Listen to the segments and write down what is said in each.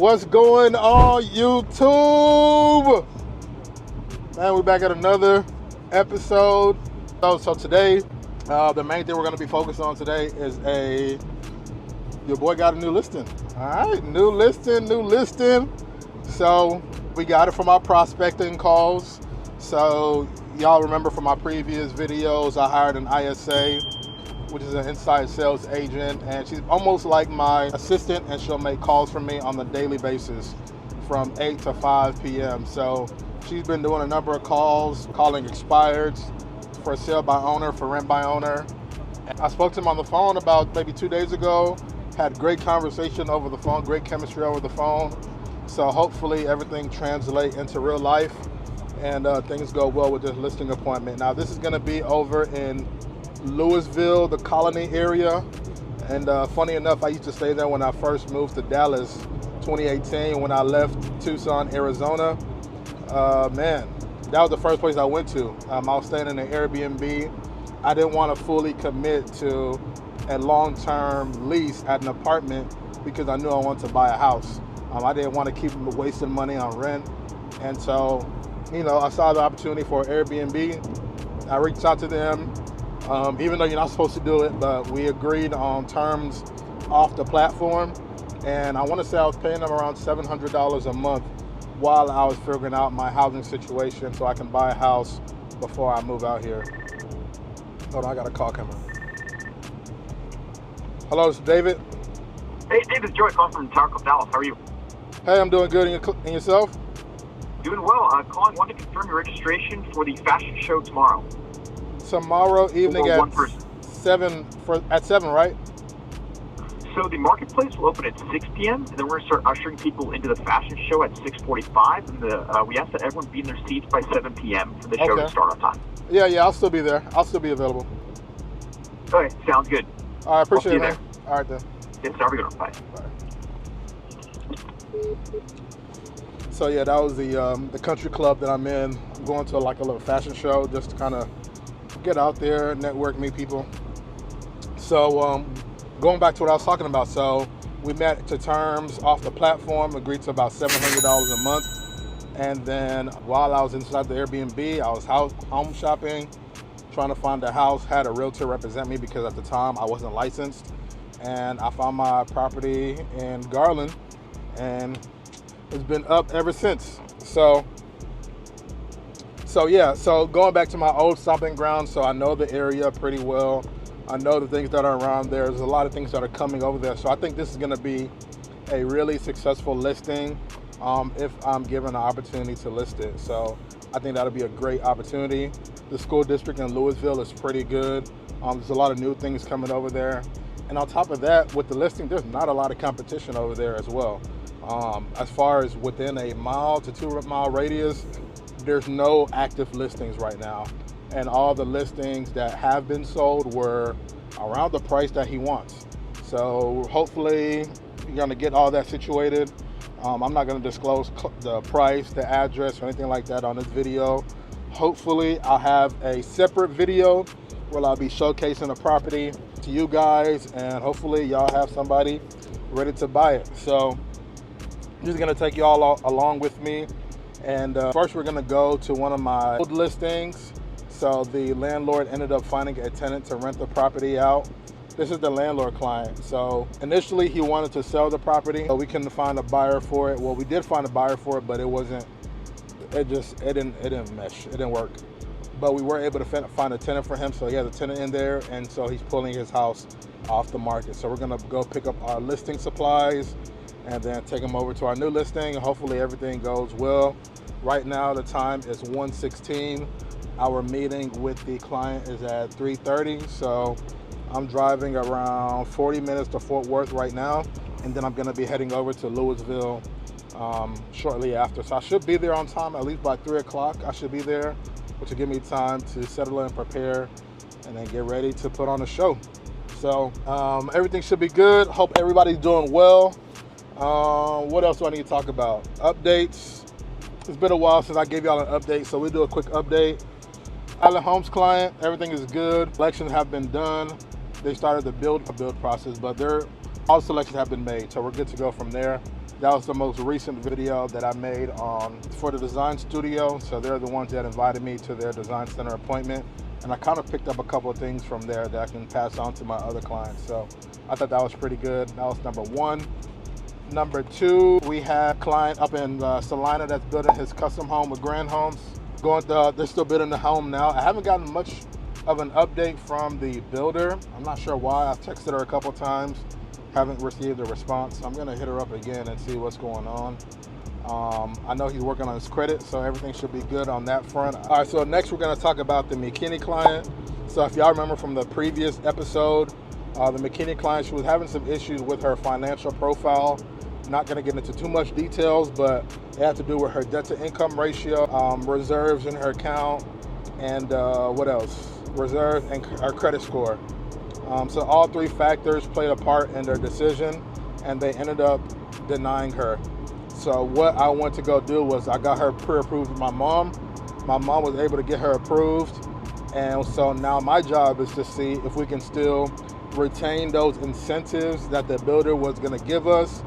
What's going on, YouTube? Man, we're back at another episode. So today, the main thing we're going to be focused on today is your boy got a new listing. All right, new listing. So we got it from our prospecting calls. So y'all remember from my previous videos, I hired an ISA, which is an inside sales agent, and she's almost like my assistant, and she'll make calls for me on a daily basis from 8 to 5 p.m. So she's been doing a number of calls, calling expireds for sale by owner, for rent by owner. I spoke to him on the phone about maybe 2 days ago, had great conversation over the phone, great chemistry over the phone. So hopefully everything translates into real life and things go well with this listing appointment. Now this is gonna be over in Louisville, the Colony area. And funny enough, I used to stay there when I first moved to Dallas, 2018, when I left Tucson, Arizona. Man, that was the first place I went to. I was staying in an Airbnb. I didn't want to fully commit to a long-term lease at an apartment because I knew I wanted to buy a house. I didn't want to keep wasting money on rent. And so, you know, I saw the opportunity for Airbnb. I reached out to them. Even though you're not supposed to do it, but we agreed on terms off the platform. And I want to say I was paying them around $700 a month while I was figuring out my housing situation so I can buy a house before I move out here. Hold on, I got a call coming. Hello, this is David. Hey, David, Joy calling from Tower Club, Dallas. How are you? Hey, I'm doing good. And yourself? Doing well. Calling, wanted to confirm your registration for the fashion show tomorrow. Tomorrow evening at 7, right? So the marketplace will open at 6 p.m. and then we're going to start ushering people into the fashion show at 6:45. And we ask that everyone be in their seats by 7 p.m. for the show to start on time. Yeah, I'll still be there. I'll still be available. Okay, sounds good. All right, appreciate it, man. All right, then. Yes, have a good one. Bye. So yeah, that was the country club that I'm in. I'm going to like a little fashion show just to kind of get out there, network, meet people. So going back to what I was talking about, so we met to terms off the platform, agreed to about $700 a month. And then while I was inside the Airbnb, I was home shopping, trying to find a house, had a realtor represent me because at the time I wasn't licensed. And I found my property in Garland, and it's been up ever since. So yeah, so going back to my old stomping ground, so I know the area pretty well. I know the things that are around there. There's a lot of things that are coming over there. So I think this is gonna be a really successful listing if I'm given an opportunity to list it. So I think that'll be a great opportunity. The school district in Louisville is pretty good. There's a lot of new things coming over there. And on top of that, with the listing, there's not a lot of competition over there as well. As far as within a 1 to 2 mile radius, there's no active listings right now. And all the listings that have been sold were around the price that he wants. So hopefully you're gonna get all that situated. I'm not gonna disclose the price, the address, or anything like that on this video. Hopefully I'll have a separate video where I'll be showcasing the property to you guys, and hopefully y'all have somebody ready to buy it. So I'm just gonna take y'all along with me. And first we're gonna go to one of my old listings. So the landlord ended up finding a tenant to rent the property out. This is the landlord client. So initially he wanted to sell the property, but we couldn't find a buyer for it. Well, we did find a buyer for it, but it didn't mesh, it didn't work. But we were able to find a tenant for him, so he has a tenant in there, and so he's pulling his house off the market. So we're gonna go pick up our listing supplies and then take them over to our new listing. Hopefully everything goes well. Right now the time is 1:16. Our meeting with the client is at 3:30. So I'm driving around 40 minutes to Fort Worth right now, and then I'm gonna be heading over to Louisville shortly after. So I should be there on time, at least by 3 o'clock. I should be there, which will give me time to settle in, prepare, and then get ready to put on a show. So everything should be good. Hope everybody's doing well. What else do I need to talk about? Updates. It's been a while since I gave y'all an update, so we'll do a quick update. Island Homes client, everything is good. Elections have been done. They started the build process, but they're all selections have been made, so we're good to go from there. That was the most recent video that I made for the design studio. So they're the ones that invited me to their design center appointment. And I kind of picked up a couple of things from there that I can pass on to my other clients. So I thought that was pretty good. That was number one. Number two, we had a client up in Salina that's building his custom home with Grand Homes. They're still building the home now. I haven't gotten much of an update from the builder. I'm not sure why. I've texted her a couple times. Haven't received a response. I'm gonna hit her up again and see what's going on. I know he's working on his credit, so everything should be good on that front. All right, so next we're gonna talk about the McKinney client. So if y'all remember from the previous episode, the McKinney client, she was having some issues with her financial profile. Not gonna get into too much details, but it had to do with her debt to income ratio, reserves in her account, and what else? Reserves and her credit score. So all three factors played a part in their decision, and they ended up denying her. So what I went to go do was I got her pre-approved with my mom. My mom was able to get her approved, and so now my job is to see if we can still retain those incentives that the builder was going to give us,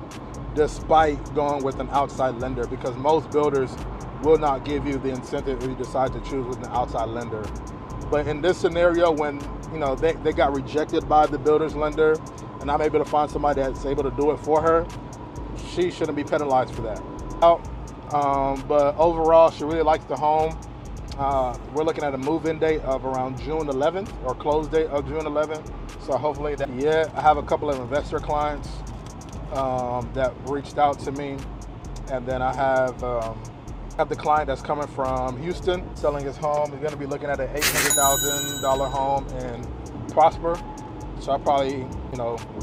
despite going with an outside lender, because most builders will not give you the incentive if you decide to choose with an outside lender. But in this scenario, when they got rejected by the builder's lender, and I'm able to find somebody that's able to do it for her, she shouldn't be penalized for that. But overall, she really likes the home. We're looking at a move-in date of around June 11th, or close date of June 11th. So hopefully that. Yeah, I have a couple of investor clients that reached out to me, and then I have the client that's coming from Houston, selling his home. He's going to be looking at an $800,000 home in Prosper. So I'll probably,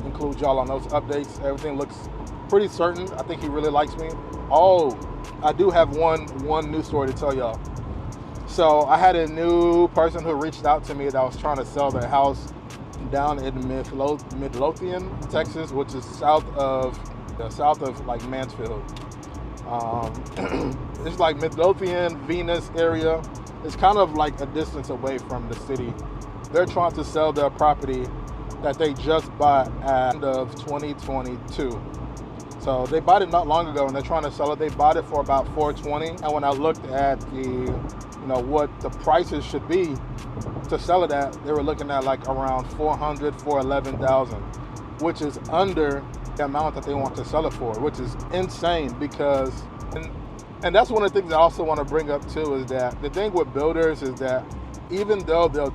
include y'all on those updates. Everything looks pretty certain. I think he really likes me. Oh, I do have one new story to tell y'all. So I had a new person who reached out to me that was trying to sell their house down in Midlothian, Texas, which is south of like Mansfield. It's like Midlothian, Venus area. It's kind of like a distance away from the city. They're trying to sell their property that they just bought at the end of 2022. So they bought it not long ago, and they're trying to sell it. They bought it for about $420. And when I looked at what the prices should be to sell it at, they were looking at like around $411,000, which is under the amount that they want to sell it for, which is insane. Because, and that's one of the things I also want to bring up too, is that the thing with builders is that even though they'll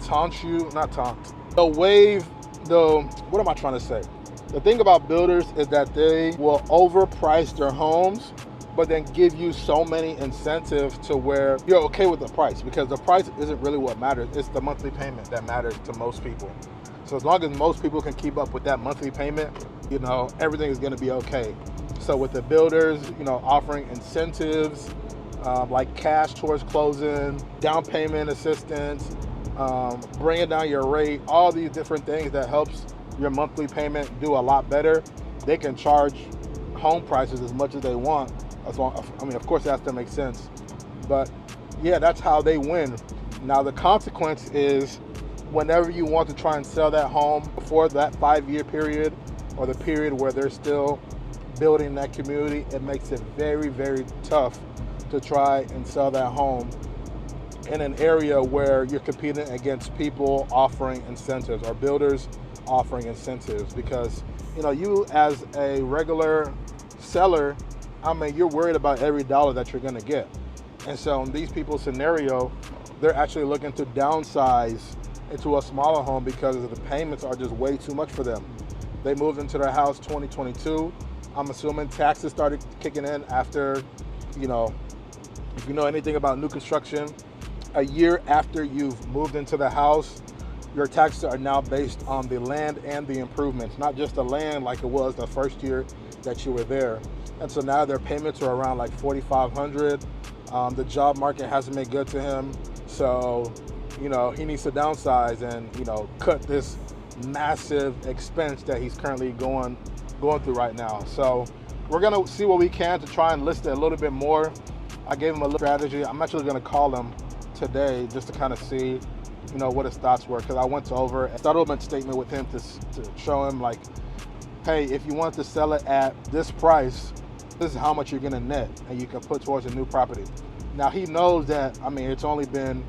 they'll waive what am I trying to say? The thing about builders is that they will overprice their homes, but then give you so many incentives to where you're okay with the price, because the price isn't really what matters. It's the monthly payment that matters to most people. So as long as most people can keep up with that monthly payment, everything is going to be okay. So with the builders, offering incentives like cash towards closing, down payment assistance, bringing down your rate, all these different things that helps your monthly payment do a lot better. They can charge home prices as much as they want. Of course it has to make sense. But yeah, that's how they win. Now the consequence is whenever you want to try and sell that home before that 5-year period, or the period where they're still building that community, it makes it very, very tough to try and sell that home in an area where you're competing against people offering incentives, or builders offering incentives. Because you as a regular seller, you're worried about every dollar that you're going to get. And so in these people's scenario, they're actually looking to downsize into a smaller home because the payments are just way too much for them. They moved into their house 2022. I'm assuming taxes started kicking in after, if you know anything about new construction, a year after you've moved into the house, your taxes are now based on the land and the improvements, not just the land like it was the first year that you were there. And so now their payments are around like $4,500. The job market hasn't been good to him. So, he needs to downsize and, cut this massive expense that he's currently going through right now. So we're gonna see what we can to try and list it a little bit more. I gave him a little strategy. I'm actually gonna call him today just to kind of see, what his thoughts were, because I went over a settlement statement with him to show him like hey, if you want to sell it at this price, this is how much you're gonna net, and you can put towards a new property. Now he knows that, I mean, it's only been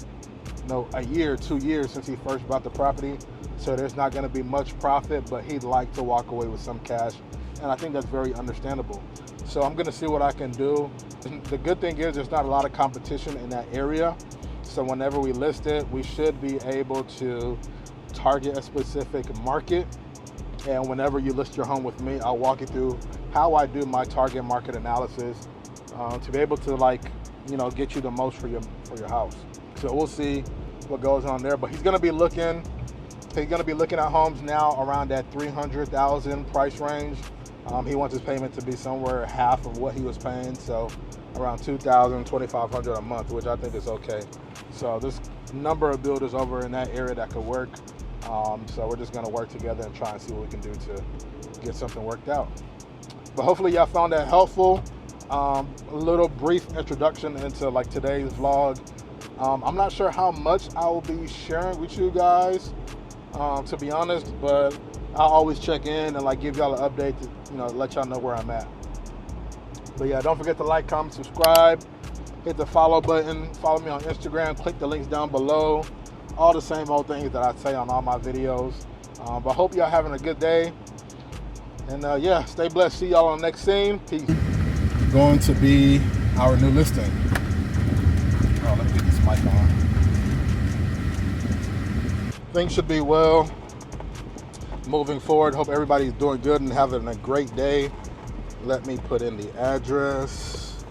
a year, 2 years since he first bought the property, so there's not gonna be much profit, but he'd like to walk away with some cash, and I think that's very understandable. So I'm gonna see what I can do. The good thing is there's not a lot of competition in that area, so whenever we list it, we should be able to target a specific market. And whenever you list your home with me, I'll walk you through how I do my target market analysis to be able to get you the most for your house. So we'll see what goes on there. But he's gonna be looking at homes now around that $300,000 price range. He wants his payment to be somewhere half of what he was paying, so around $2,000, $2,500 a month, which I think is okay. So there's a number of builders over in that area that could work. So we're just gonna work together and try and see what we can do to get something worked out. But hopefully y'all found that helpful. A little brief introduction into today's vlog. I'm not sure how much I will be sharing with you guys, to be honest, but I'll always check in and give y'all an update to let y'all know where I'm at. But yeah, don't forget to like, comment, subscribe, hit the follow button, follow me on Instagram, click the links down below. All the same old things that I say on all my videos. But hope y'all having a good day. And yeah, stay blessed. See y'all on the next scene. Peace. Going to be our new listing. Oh, let me get this mic on. Things should be well moving forward. Hope everybody's doing good and having a great day. Let me put in the address.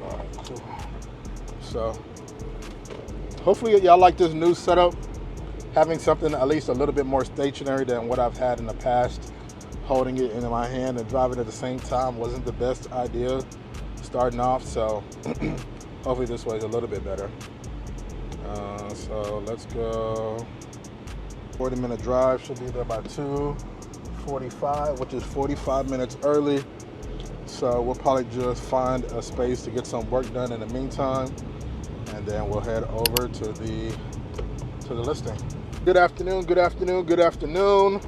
All right, cool. So hopefully y'all like this new setup. Having something at least a little bit more stationary than what I've had in the past. Holding it in my hand and driving at the same time wasn't the best idea starting off, so hopefully this way is a little bit better. So let's go. 40-minute drive, should be there by 2:45, which is 45 minutes early. So we'll probably just find a space to get some work done in the meantime, and then we'll head over to the listing. Good afternoon, good afternoon, good afternoon.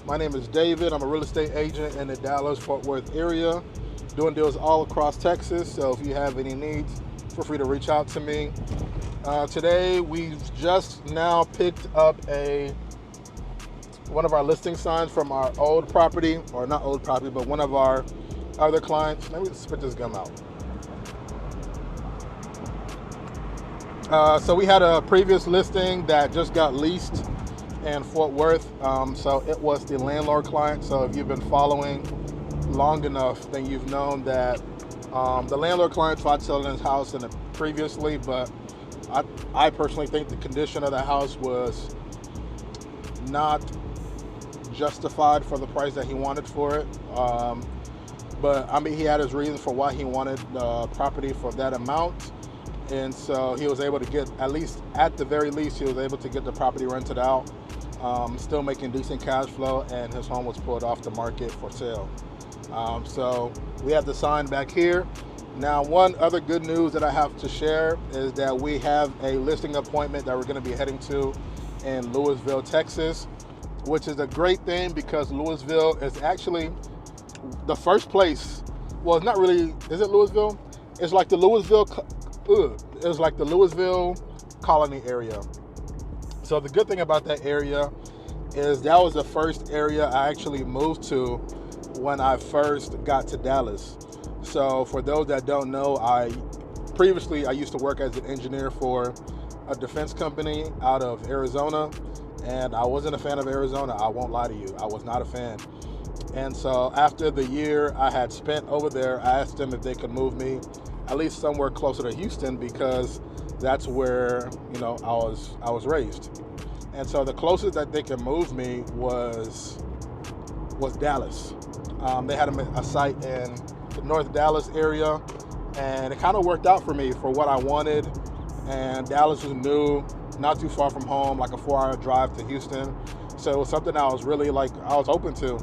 My name is David. I'm a real estate agent in the Dallas-Fort Worth area, doing deals all across Texas. So if you have any needs, feel free to reach out to me. Today, we've just now picked up one of our listing signs from our old property, or not old property, but one of our other clients. Let me spit this gum out. So we had a previous listing that just got leased in Fort Worth. So it was the landlord client. So if you've been following long enough, then you've known that the landlord client tried selling his house previously, but I personally think the condition of the house was not justified for the price that he wanted for it. But I mean, he had his reasons for why he wanted the property for that amount. And so he was able to get, at the very least, he was able to get the property rented out, still making decent cash flow, and his home was pulled off the market for sale. So we have the sign back here. Now, one other good news that I have to share is that we have a listing appointment that we're going to be heading to in Louisville, Texas, which is a great thing because Louisville is actually the first place. Well, it's not really, is it Louisville? It's like the Louisville colony area. So the good thing about that area is that was the first area I actually moved to when I first got to Dallas. So for those that don't know, previously I used to work as an engineer for a defense company out of Arizona, and I wasn't a fan of Arizona. I won't lie to you, I was not a fan. And so after the year I had spent over there, I asked them if they could move me at least somewhere closer to Houston, because that's where I was raised. And so the closest that they could move me was Dallas. They had a site in the North Dallas area, and it kind of worked out for me for what I wanted. And Dallas was new, not too far from home, like a 4-hour drive to Houston. So it was something I was really I was open to.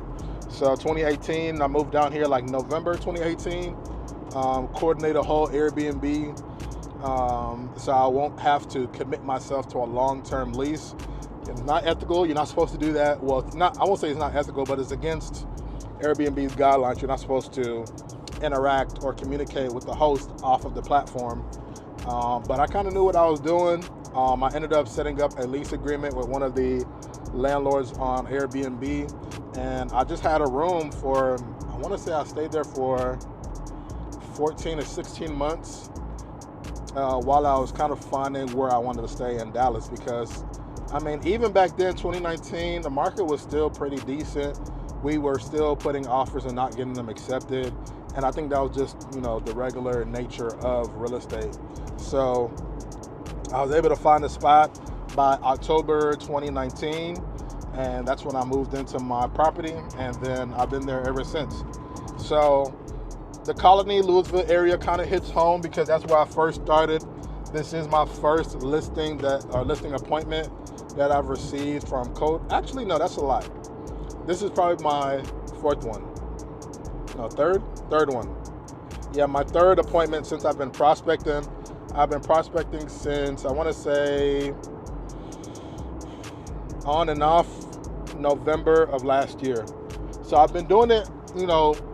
So 2018, I moved down here November 2018. Coordinate a whole Airbnb, so I won't have to commit myself to a long-term lease. It's not ethical. You're not supposed to do that. Well, it's not. I won't say it's not ethical, but it's against Airbnb's guidelines. You're not supposed to interact or communicate with the host off of the platform. But I kind of knew what I was doing. I ended up setting up a lease agreement with one of the landlords on Airbnb, and I just had a room for, I want to say I stayed there for 14 or 16 months while I was kind of finding where I wanted to stay in Dallas, because I mean, even back then, 2019, the market was still pretty decent. We were still putting offers and not getting them accepted. And I think that was just, the regular nature of real estate. So I was able to find a spot by October 2019. And that's when I moved into my property. And then I've been there ever since. So the Colony, Louisville area kind of hits home because that's where I first started. This is my first listing appointment that I've received from Code. Actually, no, that's a lie. This is probably my fourth one. No, third one. Yeah, my third appointment since I've been prospecting. I've been prospecting since, I want to say, on and off November of last year. So I've been doing it,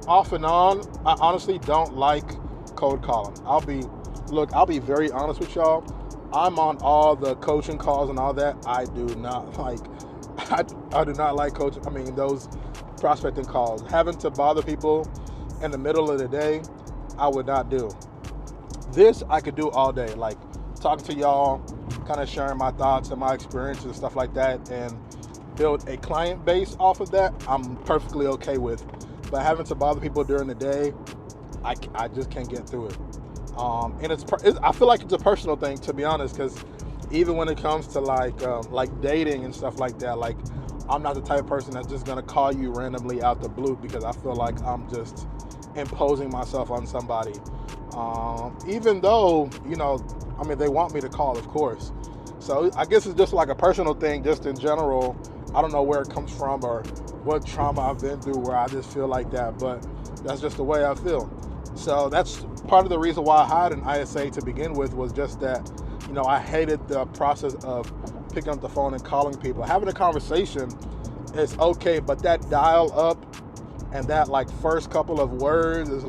off and on. I honestly don't like cold calling. I'll be very honest with y'all. I'm on all the coaching calls and all that. I do not like, I do not like coaching. I mean, those prospecting calls. Having to bother people in the middle of the day, I would not do. This I could do all day, like talking to y'all, kind of sharing my thoughts and my experiences and stuff like that, and build a client base off of that, I'm perfectly okay with. But having to bother people during the day, I just can't get through it. And I feel like it's a personal thing, to be honest, because even when it comes to like dating and stuff like that, like I'm not the type of person that's just gonna call you randomly out the blue because I feel like I'm just imposing myself on somebody. Even though, they want me to call, of course. So I guess it's just like a personal thing, just in general. I don't know where it comes from or what trauma I've been through where I just feel like that, but that's just the way I feel. So that's part of the reason why I hired an ISA to begin with, was just that, I hated the process of picking up the phone and calling people. Having a conversation is okay, but that dial up and that first couple of words is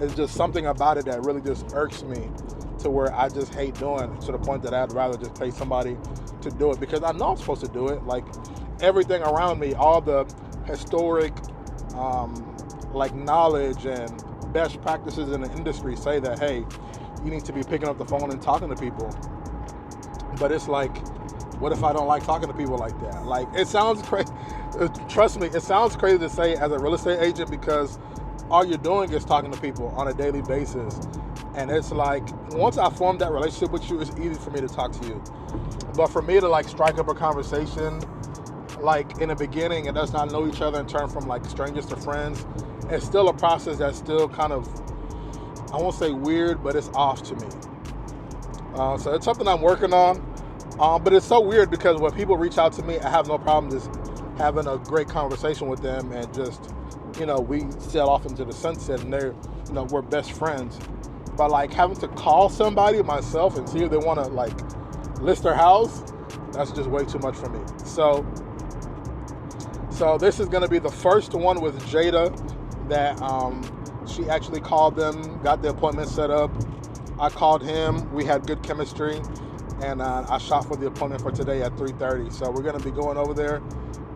it's just something about it that really just irks me to where I just hate doing it, to the point that I'd rather just pay somebody to do it, because I know I'm supposed to do it. Like everything around me, all the historic knowledge and best practices in the industry say that, hey, you need to be picking up the phone and talking to people. But it's like, what if I don't like talking to people like that? Like, it sounds crazy. Trust me, it sounds crazy to say as a real estate agent, because all you're doing is talking to people on a daily basis. And it's like, once I form that relationship with you, it's easy for me to talk to you. But for me to strike up a conversation, in the beginning, and does not know each other and turn from strangers to friends, it's still a process that's still kind of, I won't say weird, but it's off to me. So it's something I'm working on. But it's so weird because when people reach out to me, I have no problem just having a great conversation with them and just, we sail off into the sunset and they're, we're best friends. But having to call somebody myself and see if they want to list their house, that's just way too much for me. So this is going to be the first one with Jada that she actually called them, got the appointment set up. I called him, we had good chemistry, and I shot for the appointment for today at 3:30. So we're going to be going over there.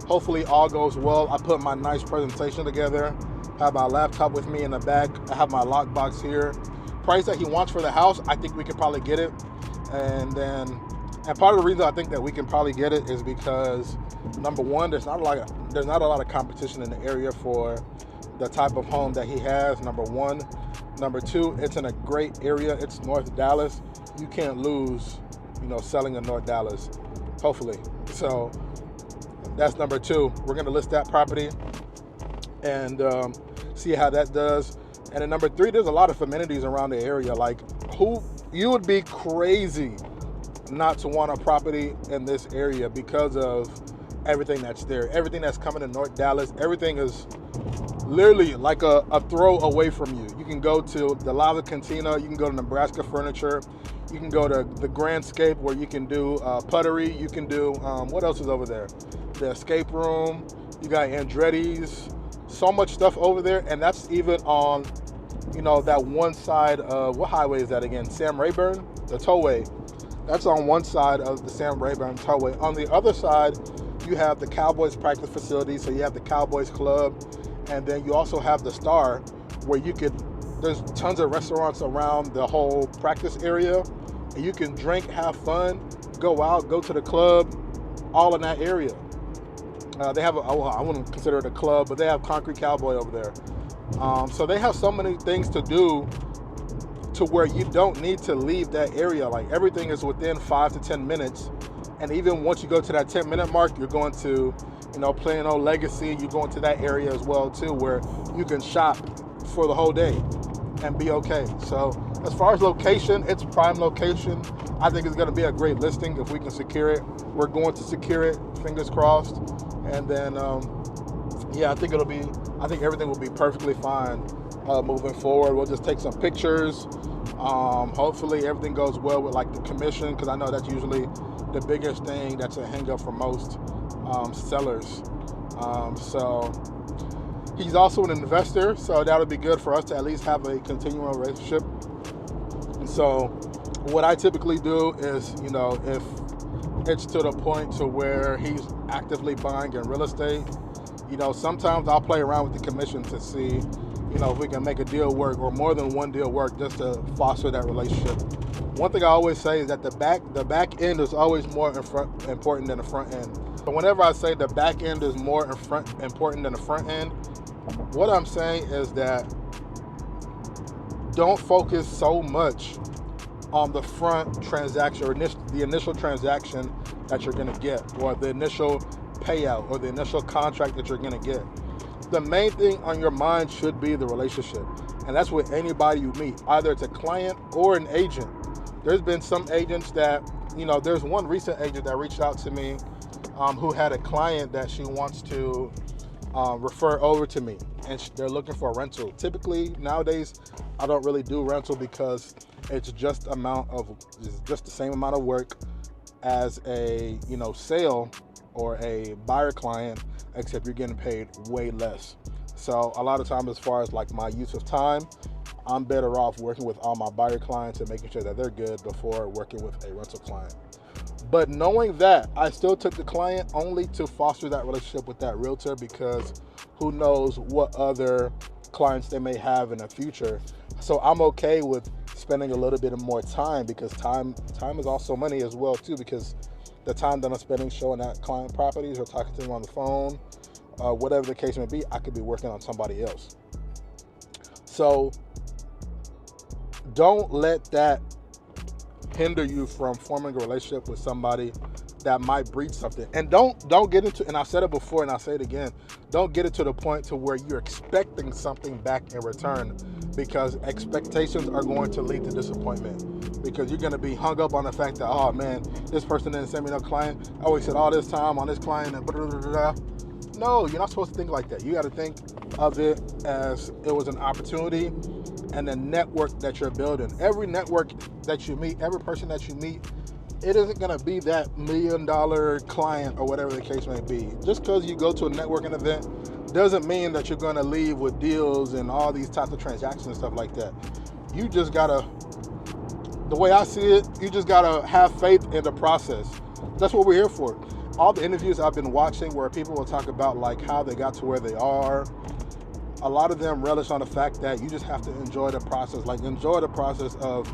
Hopefully all goes well. I put my nice presentation together, have my laptop with me in the back, I have my lockbox here. Price that he wants for the house, I think we could probably get it. And part of the reason I think that we can probably get it is because, number one, there's not a lot of competition in the area for the type of home that he has, number one. Number two, it's in a great area. It's North Dallas. You can't lose, selling in North Dallas, hopefully. So that's number two. We're going to list that property and see how that does. And then number three, there's a lot of amenities around the area. You would be crazy not to want a property in this area because of everything that's there. Everything that's coming to North Dallas, everything is literally like a throw away from you. You can go to the Lava Cantina, you can go to Nebraska Furniture, you can go to the Grandscape where you can do puttery, you can do, what else is over there? The escape room, you got Andretti's, so much stuff over there, and that's even on, you know, that one side of, what highway is that again? Sam Rayburn? The tollway. That's on one side of the Sam Rayburn tollway. On the other side, you have the Cowboys practice facility, so you have the Cowboys Club, and then you also have the Star, where you could, there's tons of restaurants around the whole practice area, and you can drink, have fun, go out, go to the club, all in that area. They have, I wouldn't consider it a club, but they have Concrete Cowboy over there. So they have so many things to do to where you don't need to leave that area. Like everything is within 5 to 10 minutes. And even once you go to that 10-minute mark, you're going to, you know, Plano Legacy, you're going to that area as well too, where you can shop for the whole day and be okay. So as far as location, it's prime location. I think it's going to be a great listing if we can secure it. We're going to secure it, fingers crossed. And then, yeah, I think everything will be perfectly fine moving forward. We'll just take some pictures. Hopefully everything goes well with like the commission, because I know that's usually the biggest thing that's a hang up for most sellers. So he's also an investor, so that'll be good for us to at least have a continuing relationship. So what I typically do is, you know, if it's to the point to where he's actively buying in real estate, you know, sometimes I'll play around with the commission to see, you know, if we can make a deal work or more than one deal work, just to foster that relationship. One thing I always say is that the back end is always more important than the front end. So whenever I say the back end is more important than the front end, what I'm saying is that don't focus so much on the front transaction or the initial transaction that you're going to get, or the initial payout or the initial contract that you're going to get. The main thing on your mind should be the relationship, and that's with anybody you meet, either it's a client or an agent. There's been some agents that, you know, there's one recent agent that reached out to me who had a client that she wants to refer over to me, and they're looking for a rental. Typically nowadays I don't really do rental because it's just the same amount of work as a, you know, sale or a buyer client, except you're getting paid way less. So a lot of times, as far as like my use of time, I'm better off working with all my buyer clients and making sure that they're good before working with a rental client. But knowing that, I still took the client only to foster that relationship with that realtor, because who knows what other clients they may have in the future. So I'm okay with spending a little bit more time, because time is also money as well too, because the time that I'm spending showing that client properties or talking to them on the phone, whatever the case may be, I could be working on somebody else. So don't let that hinder you from forming a relationship with somebody that might breach something. And don't get into, and I said it before and I'll say it again, don't get it to the point to where you're expecting something back in return, because expectations are going to lead to disappointment, because you're going to be hung up on the fact that, oh man, this person didn't send me no client, I wasted all this time on this client and blah, blah, blah, blah. No, you're not supposed to think like that. You got to think of it as it was an opportunity and the network that you're building. Every network that you meet, every person that you meet, it isn't going to be that $1 million client or whatever the case may be. Just because you go to a networking event doesn't mean that you're going to leave with deals and all these types of transactions and stuff like that. You just got to, the way I see it, you just got to have faith in the process. That's what we're here for. All the interviews I've been watching where people will talk about like how they got to where they are, a lot of them relish on the fact that you just have to enjoy the process. Like, enjoy the process of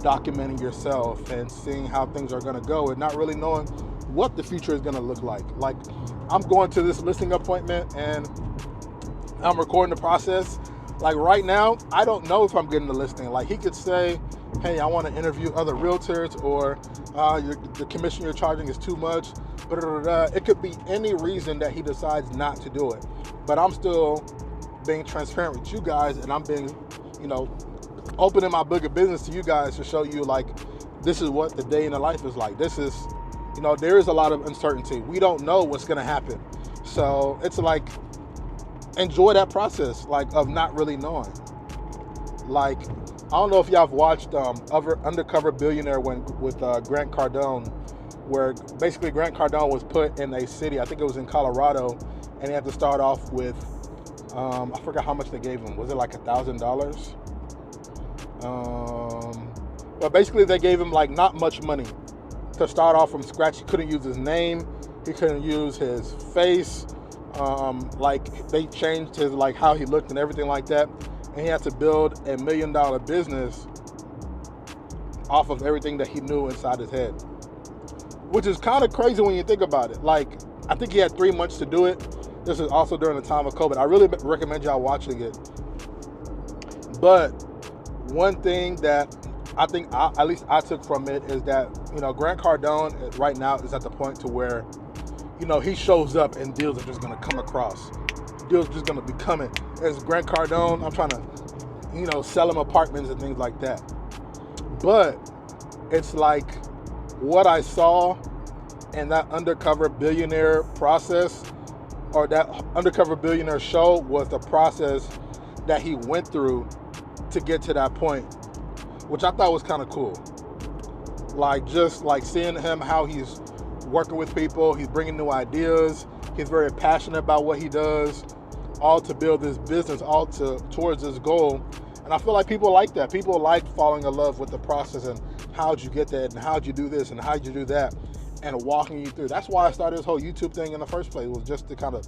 documenting yourself and seeing how things are going to go, and not really knowing what the future is going to look like. Like, I'm going to this listing appointment and I'm recording the process. Like right now, I don't know if I'm getting the listing. Like, he could say, hey, I want to interview other realtors, or the commission you're charging is too much. It could be any reason that he decides not to do it. But I'm still being transparent with you guys, and I'm being, you know, opening my book of business to you guys to show you, like, this is what the day in the life is like. This is, you know, there is a lot of uncertainty. We don't know what's going to happen. So it's like, enjoy that process, like, of not really knowing. Like, I don't know if y'all have watched Undercover Billionaire with Grant Cardone, where basically Grant Cardone was put in a city, I think it was in Colorado, and he had to start off with, I forgot how much they gave him. Was it like $1,000? But basically they gave him like not much money to start off from scratch. He couldn't use his name. He couldn't use his face. Like they changed his, like how he looked and everything like that. And he had to build $1 million business off of everything that he knew inside his head. Which is kind of crazy when you think about it. Like, I think he had 3 months to do it. This is also during the time of COVID. I really recommend y'all watching it. But one thing that I think at least I took from it is that, you know, Grant Cardone right now is at the point to where, you know, he shows up and deals are just going to come across. Deals are just going to be coming. As Grant Cardone, I'm trying to, you know, sell him apartments and things like that. But it's like what I saw in that Undercover Billionaire process, or that Undercover Billionaire show, was the process that he went through to get to that point, which I thought was kind of cool. Like, just like seeing him, how he's working with people, he's bringing new ideas, he's very passionate about what he does, all to build this business, all towards this goal. And I feel like people like that. People like falling in love with the process and how'd you get that and how'd you do this and how'd you do that, and walking you through. That's why I started this whole YouTube thing in the first place, was just to kind of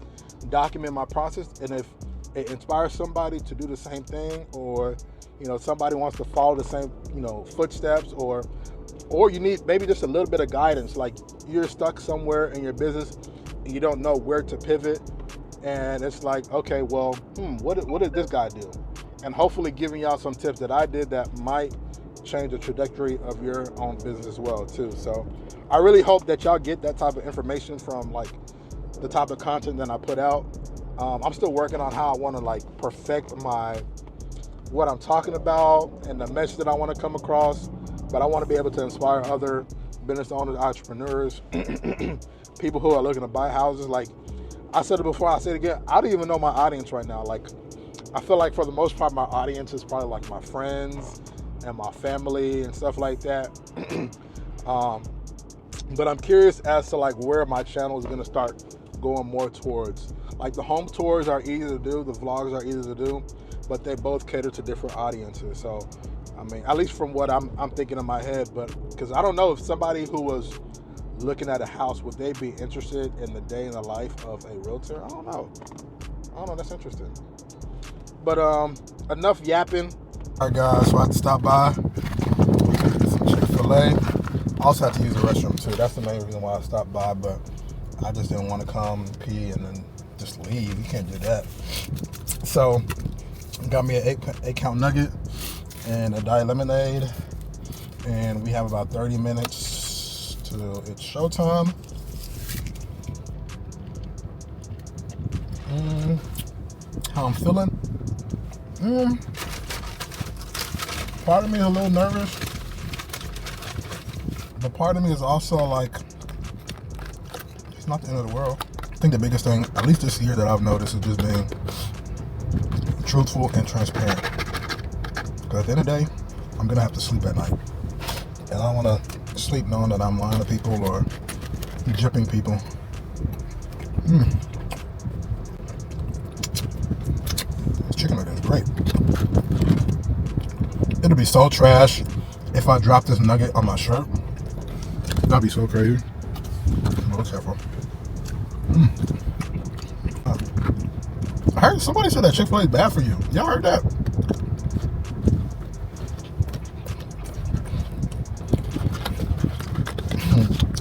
document my process. And if it inspires somebody to do the same thing, or, you know, somebody wants to follow the same, you know, footsteps, or you need maybe just a little bit of guidance, like you're stuck somewhere in your business and you don't know where to pivot, and it's like, okay, well, what did this guy do? And hopefully giving y'all some tips that I did that might change the trajectory of your own business as well too. So I really hope that y'all get that type of information from, like, the type of content that I put out. I'm still working on how I want to, like, perfect what I'm talking about and the message that I want to come across, but I want to be able to inspire other business owners, entrepreneurs, people who are looking to buy houses. Like I said it before, I say it again, I don't even know my audience right now. Like, I feel like for the most part my audience is probably like my friends and my family and stuff like that. But I'm curious as to, like, where my channel is going to start going more towards. Like, the home tours are easy to do, the vlogs are easy to do, but they both cater to different audiences. So, I mean, at least from what I'm thinking in my head, but because I don't know if somebody who was looking at a house, would they be interested in the day in the life of a realtor? I don't know. That's interesting. But enough yapping. All right, guys, so I had to stop by, get some Chick-fil-A. I also had to use the restroom too. That's the main reason why I stopped by, but I just didn't want to come pee and then just leave. You can't do that. So, got me an 8-count nugget and a diet lemonade, and we have about 30 minutes till it's showtime. How I'm feeling? Part of me is a little nervous, but part of me is also like, it's not the end of the world. I think the biggest thing, at least this year, that I've noticed is just being truthful and transparent. Because at the end of the day, I'm going to have to sleep at night. And I don't want to sleep knowing that I'm lying to people or gypping people. This chicken nugget is great. It'll be so trash if I drop this nugget on my shirt. That'd be so crazy. I'm real careful. I heard somebody said that Chick-fil-A is bad for you. Y'all heard that?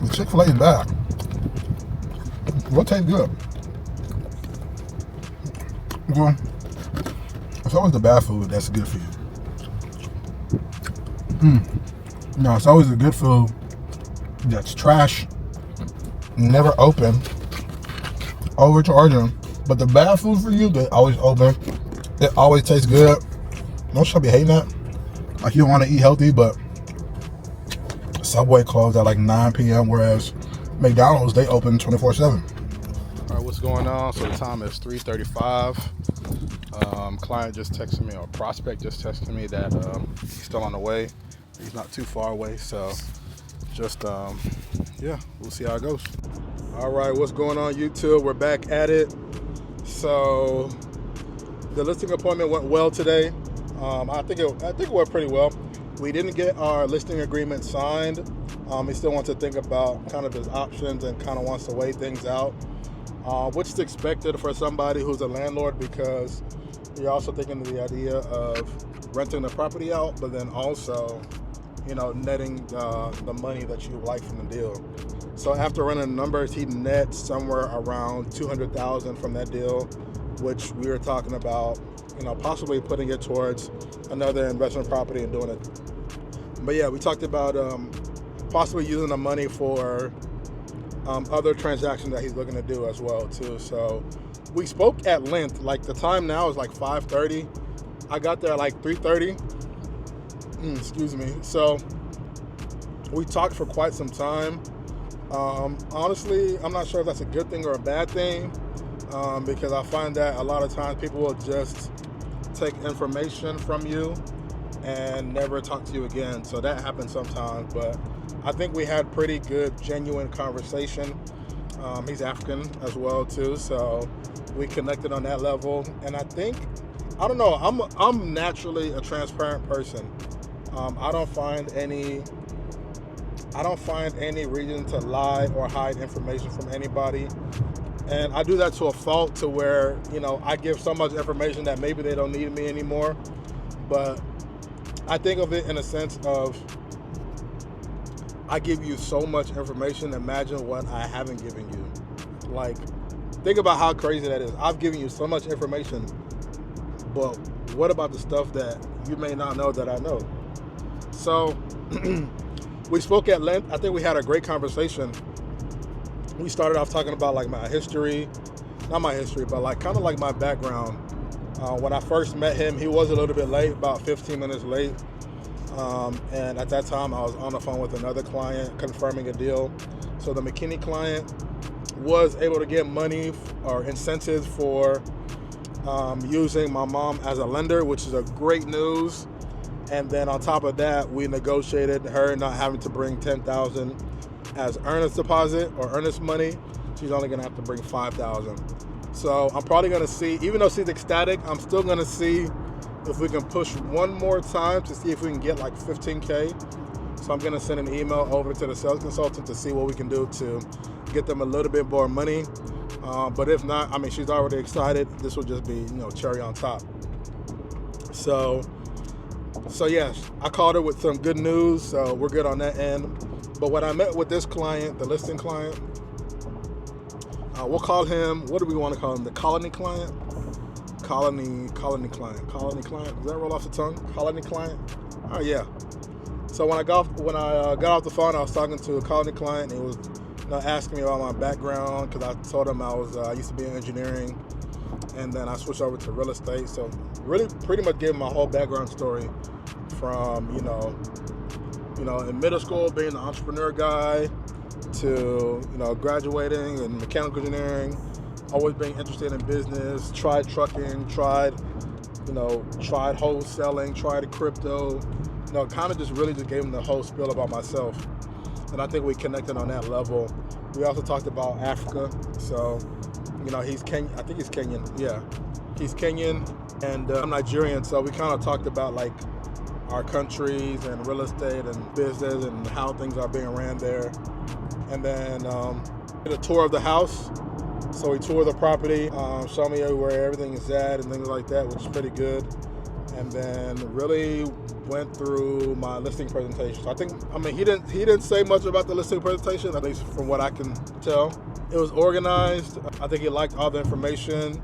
The Chick-fil-A is bad. What tastes good? Well, it's always the bad food that's good for you. No, it's always the good food that's trash, never open, overcharging. But the bad food for you, they always open. It always tastes good. Don't y'all be hating that? Like, you don't want to eat healthy, but Subway closed at like 9 p.m. whereas McDonald's, they open 24/7. All right, what's going on? So the time is 3:35. Client just texted me, or prospect just texted me that he's still on the way. He's not too far away, so just yeah, we'll see how it goes. All right, what's going on, YouTube? We're back at it. So the listing appointment went well today. I think it went pretty well. We didn't get our listing agreement signed. He still wants to think about kind of his options and kind of wants to weigh things out, which is expected for somebody who's a landlord, because you're also thinking of the idea of renting the property out, but then also, netting the money that you like from the deal. So after running the numbers, he nets somewhere around $200,000 from that deal, which we were talking about, possibly putting it towards another investment property and doing it. But yeah, we talked about possibly using the money for other transactions that he's looking to do as well too. So we spoke at length. Like, the time now is like 5:30. I got there at like 3:30. Excuse me. So we talked for quite some time. Honestly, I'm not sure if that's a good thing or a bad thing, because I find that a lot of times people will just take information from you and never talk to you again. So that happens sometimes, but I think we had pretty good, genuine conversation. He's African as well too, so we connected on that level. And I think, I don't know, I'm naturally a transparent person. I don't find any reason to lie or hide information from anybody. And I do that to a fault, to where, I give so much information that maybe they don't need me anymore. But I think of it in a sense of, I give you so much information, imagine what I haven't given you. Like, think about how crazy that is. I've given you so much information, but what about the stuff that you may not know that I know? So we spoke at length. I think we had a great conversation. We started off talking about like my history, not my history, but like kind of like my background. When I first met him, he was a little bit late, about 15 minutes late. And at that time, I was on the phone with another client confirming a deal. So the McKinney client was able to get money or incentives for using my mom as a lender, which is a great news. And then on top of that, we negotiated her not having to bring $10,000 as earnest deposit or earnest money. She's only gonna have to bring $5,000. So I'm probably gonna see, even though she's ecstatic, I'm still gonna see if we can push one more time to see if we can get like 15K. So I'm gonna send an email over to the sales consultant to see what we can do to get them a little bit more money. But if not, I mean, she's already excited. This will just be, cherry on top. So yes, I called her with some good news. So we're good on that end. But when I met with this client, the listing client, we'll call him, what do we want to call him? The colony client? Colony client. Does that roll off the tongue? Colony client? Oh yeah. So when I got off the phone, I was talking to a colony client, and he was asking me about my background, because I told him I used to be in engineering, and then I switched over to real estate. So really pretty much gave him my whole background story from, in middle school being an entrepreneur guy to, graduating in mechanical engineering, always being interested in business, tried trucking, tried wholesaling, tried crypto, kind of just really just gave him the whole spiel about myself. And I think we connected on that level. We also talked about Africa. So, he's Kenyan. I think he's Kenyan. Yeah, he's Kenyan, and I'm Nigerian. So we kind of talked about like our countries and real estate and business and how things are being ran there. And then did a tour of the house. So we toured the property, showed me where everything is at and things like that, which is pretty good. And then really went through my listing presentation. So he didn't say much about the listing presentation, at least from what I can tell. It was organized. I think he liked all the information.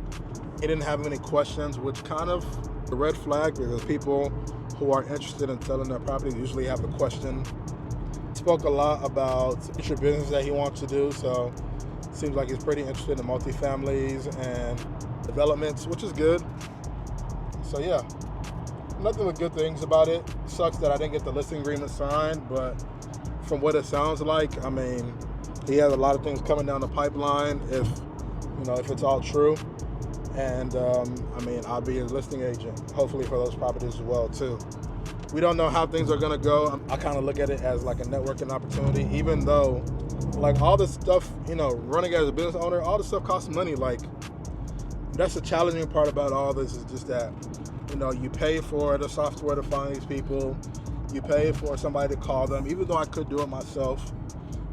He didn't have any questions, which kind of a red flag, because people who are interested in selling their property usually have a question. Spoke a lot about future business that he wants to do. So seems like he's pretty interested in multifamilies and developments, which is good. So yeah, nothing but good things about it. Sucks that I didn't get the listing agreement signed, but from what it sounds like, I mean, he has a lot of things coming down the pipeline. If if it's all true. And I'll be a listing agent, hopefully for those properties as well too. We don't know how things are gonna go. I kind of look at it as like a networking opportunity, even though like all this stuff, running as a business owner, all this stuff costs money. Like that's the challenging part about all this is just that, you pay for the software to find these people, you pay for somebody to call them, even though I could do it myself.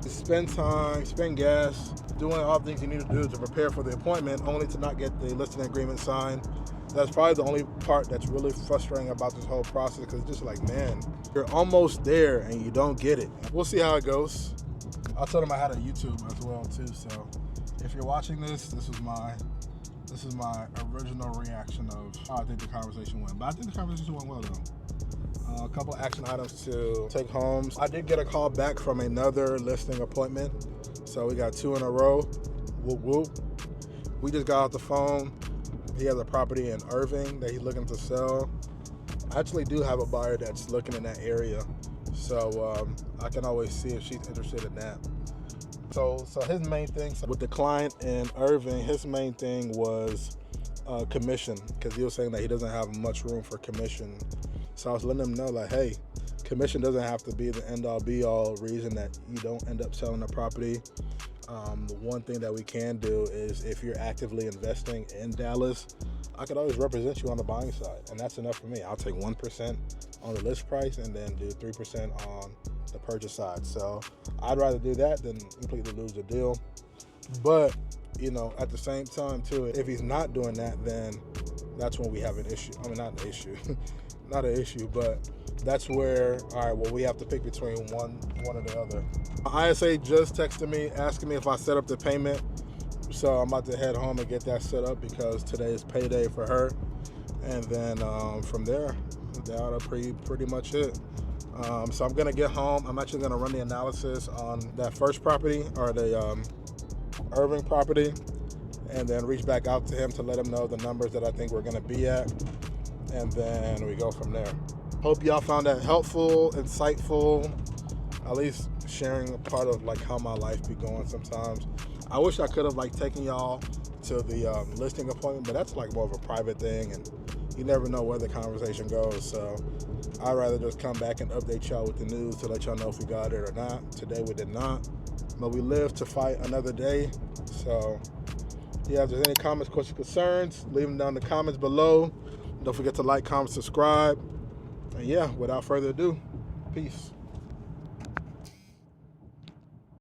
You spend time, spend gas, doing all the things you need to do to prepare for the appointment, only to not get the listing agreement signed. That's probably the only part that's really frustrating about this whole process, because it's just like, man, you're almost there and you don't get it. We'll see how it goes. I told him I had a YouTube as well too, so if you're watching this is my original reaction of how I think the conversation went. But I think the conversation went well though. A couple action items to take home. I did get a call back from another listing appointment, so we got 2 in a row. Whoop whoop. We just got off the phone. He has a property in Irving that he's looking to sell. I actually do have a buyer that's looking in that area, so I can always see if she's interested in that. So his main thing with the client in Irving, his main thing was commission, because he was saying that he doesn't have much room for commission. So I was letting him know, like, hey, commission doesn't have to be the end-all be-all reason that you don't end up selling the property. The one thing that we can do is, if you're actively investing in Dallas, I could always represent you on the buying side, and that's enough for me. I'll take 1% on the list price and then do 3% on the purchase side. So I'd rather do that than completely lose the deal. But at the same time too, if he's not doing that, then that's when we have an issue. Not an issue, not an issue, but that's where, all right, well, we have to pick between one or the other. ISA just texted me asking me if I set up the payment, so I'm about to head home and get that set up because today is payday for her, and then from there, that'll pretty much it. So I'm gonna get home. I'm actually gonna run the analysis on that first property, or the Irving property, and then reach back out to him to let him know the numbers that I think we're gonna be at, and then we go from there. Hope y'all found that helpful, insightful, at least sharing a part of like how my life be going sometimes. I wish I could have like taken y'all to the listing appointment, but that's like more of a private thing, and you never know where the conversation goes. So I'd rather just come back and update y'all with the news to let y'all know if we got it or not. Today we did not, but we live to fight another day. So yeah, if there's any comments, questions, concerns, leave them down in the comments below. Don't forget to like, comment, subscribe. And yeah, without further ado, peace.